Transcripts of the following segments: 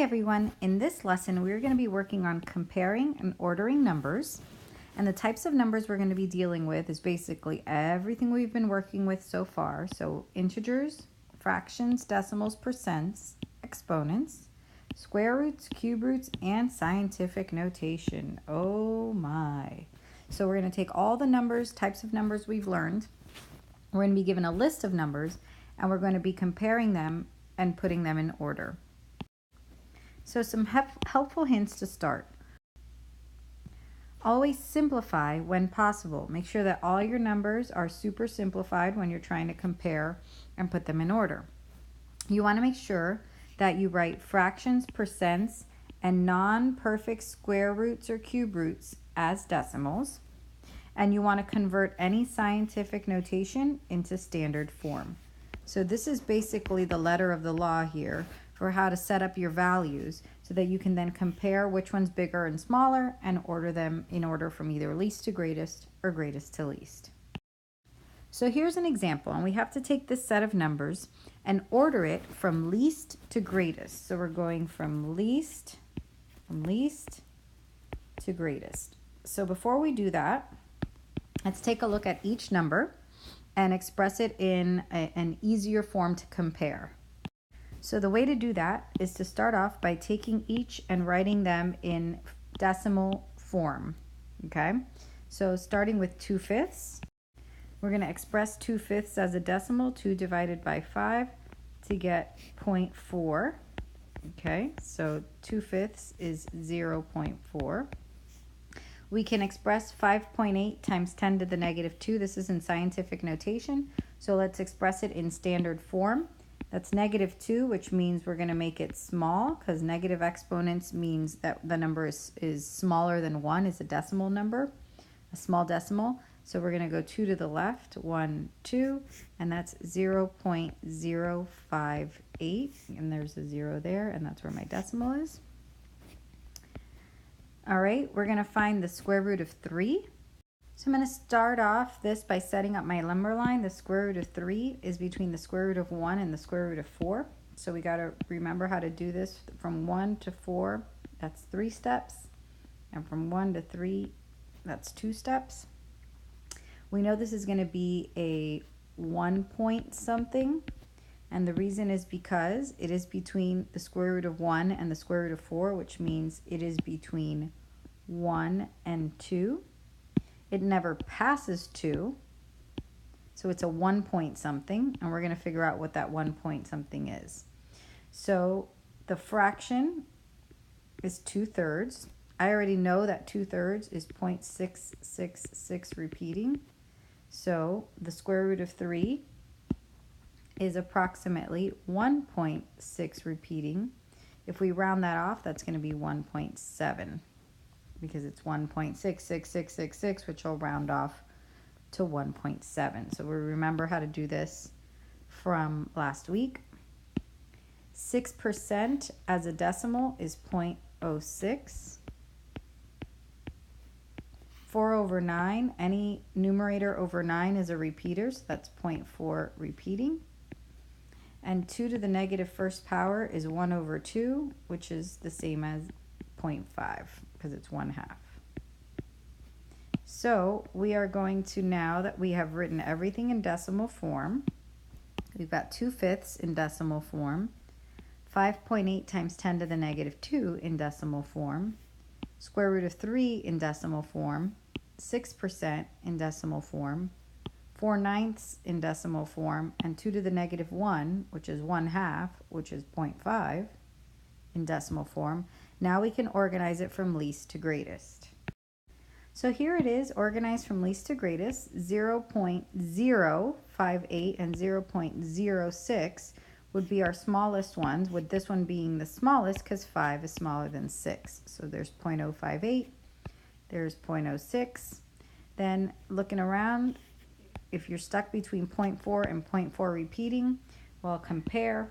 everyone, in this lesson we're going to be working on comparing and ordering numbers, and the types of numbers we're going to be dealing with is basically everything we've been working with so far. So integers, fractions, decimals, percents, exponents, square roots, cube roots, and scientific notation. Oh my. So we're going to take all the numbers, types of numbers we've learned, we're going to be given a list of numbers, and we're going to be comparing them and putting them in order. So some helpful hints to start. Always simplify when possible. Make sure that all your numbers are super simplified when you're trying to compare and put them in order. You want to make sure that you write fractions, percents, and non-perfect square roots or cube roots as decimals. And you want to convert any scientific notation into standard form. So this is basically the letter of the law here for how to set up your values so that you can then compare which one's bigger and smaller and order them in order from either least to greatest or greatest to least. So here's an example, and we have to take this set of numbers and order it from least to greatest. So we're going from least to greatest. So before we do that, let's take a look at each number and express it in an easier form to compare. So the way to do that is to start off by taking each and writing them in decimal form, okay? So starting with 2/5, we're going to express 2/5 as a decimal, 2 divided by 5 to get 0.4, okay? So 2/5 is 0.4. We can express 5.8 times 10 to the negative 2. This is in scientific notation, so let's express it in standard form. That's negative 2, which means we're going to make it small because negative exponents means that the number is smaller than 1, is a decimal number, a small decimal. So we're going to go 2 to the left, 1, 2, and that's 0.058. And there's a 0 there, and that's where my decimal is. All right, we're going to find the square root of 3. So I'm going to start off this by setting up my number line. The square root of 3 is between the square root of 1 and the square root of 4. So we got to remember how to do this. From 1 to 4, that's 3 steps. And from 1 to 3, that's 2 steps. We know this is going to be a 1 point something. And the reason is because it is between the square root of 1 and the square root of 4, which means it is between 1 and 2. It never passes 2, so it's a 1 point something, and we're going to figure out what that 1 point something is. So the fraction is 2/3. I already know that 2/3 is 0.666 repeating. So the square root of 3 is approximately 1.6 repeating. If we round that off, that's going to be 1.7. because it's 1.66666, which will round off to 1.7. So we remember how to do this from last week. 6% as a decimal is 0.06. 4 over 9, any numerator over 9 is a repeater, so that's 0.4 repeating. And 2 to the negative first power is 1 over 2, which is the same as 0.5 because it's 1/2. So we are going to, now that we have written everything in decimal form, we've got 2/5 in decimal form, 5.8 times 10 to the negative 2 in decimal form, square root of 3 in decimal form, 6% in decimal form, 4/9 in decimal form, and 2 to the negative 1, which is 1/2, which is 0.5 in decimal form. Now we can organize it from least to greatest. So here it is, organized from least to greatest. 0.058 and 0.06 would be our smallest ones, with this one being the smallest because 5 is smaller than 6. So there's 0.058, there's 0.06. Then looking around, if you're stuck between 0.4 and 0.4 repeating, well, compare.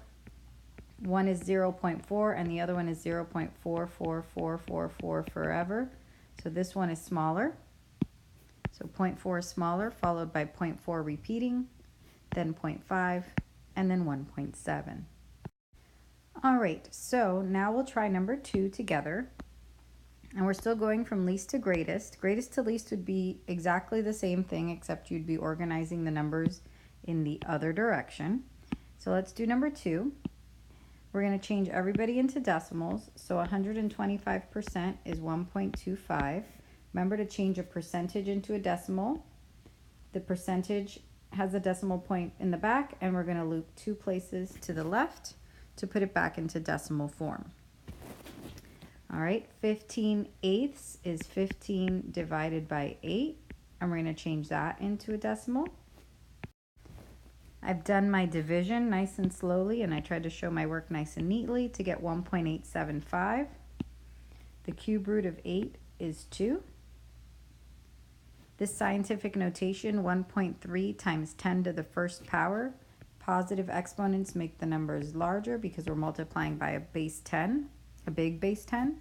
One is 0.4 and the other one is 0.44444 forever. So this one is smaller. So 0.4 is smaller, followed by 0.4 repeating, then 0.5, and then 1.7. All right, so now we'll try number 2 together. And we're still going from least to greatest. Greatest to least would be exactly the same thing, except you'd be organizing the numbers in the other direction. So let's do number 2. We're going to change everybody into decimals. So 125% is 1.25. Remember to change a percentage into a decimal. The percentage has a decimal point in the back, and we're going to loop 2 places to the left to put it back into decimal form. All right, 15/8 is 15 divided by 8, and we're going to change that into a decimal. I've done my division nice and slowly, and I tried to show my work nice and neatly to get 1.875. The cube root of 8 is 2. This scientific notation, 1.3 times 10 to the first power. Positive exponents make the numbers larger because we're multiplying by a base 10, a big base 10.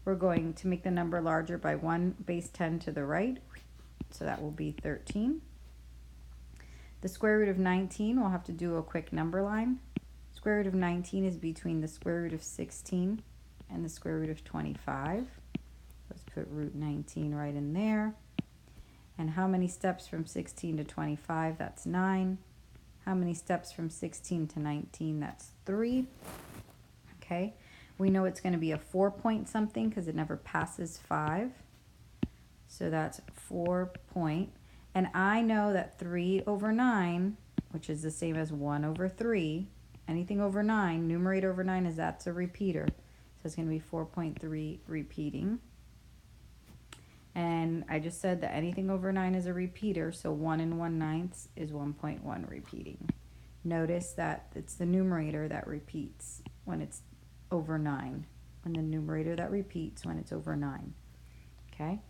We're going to make the number larger by 1 base 10 to the right, so that will be 13. The square root of 19, we'll have to do a quick number line. Square root of 19 is between the square root of 16 and the square root of 25. Let's put root 19 right in there. And how many steps from 16 to 25? That's 9. How many steps from 16 to 19? That's 3. Okay, we know it's going to be a 4 point something because it never passes 5. So that's 4 point. And I know that 3 over 9, which is the same as 1 over 3, anything over 9, numerator over 9 is that's a repeater. So it's going to be 4.3 repeating. And I just said that anything over 9 is a repeater, so 1 1/9 is 1.1 repeating. Notice that it's the numerator that repeats when it's over 9, and the numerator that repeats when it's over 9. Okay?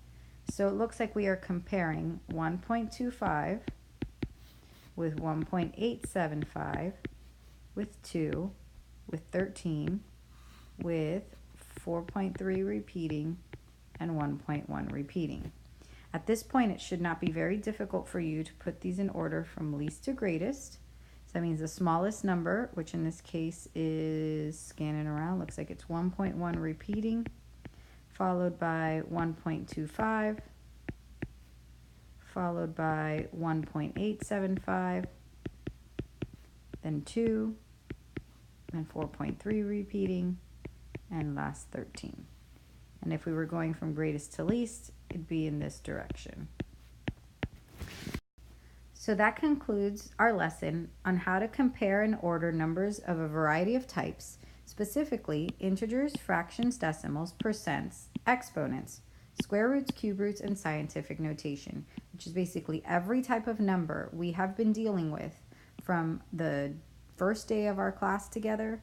So it looks like we are comparing 1.25 with 1.875 with 2 with 13 with 4.3 repeating and 1.1 repeating. At this point, it should not be very difficult for you to put these in order from least to greatest. So that means the smallest number, which in this case is scanning around, looks like it's 1.1 repeating, followed by 1.25, followed by 1.875, then 2, then 4.3 repeating, and last 13. And if we were going from greatest to least, it'd be in this direction. So that concludes our lesson on how to compare and order numbers of a variety of types, specifically integers, fractions, decimals, percents, exponents, square roots, cube roots, and scientific notation, which is basically every type of number we have been dealing with from the first day of our class together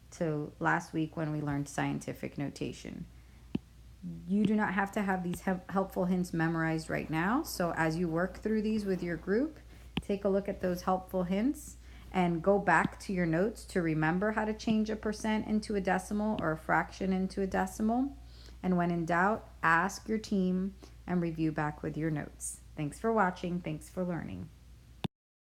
to last week when we learned scientific notation. You do not have to have these helpful hints memorized right now, so as you work through these with your group, take a look at those helpful hints and go back to your notes to remember how to change a percent into a decimal or a fraction into a decimal. And when in doubt, ask your team and review back with your notes. Thanks for watching. Thanks for learning.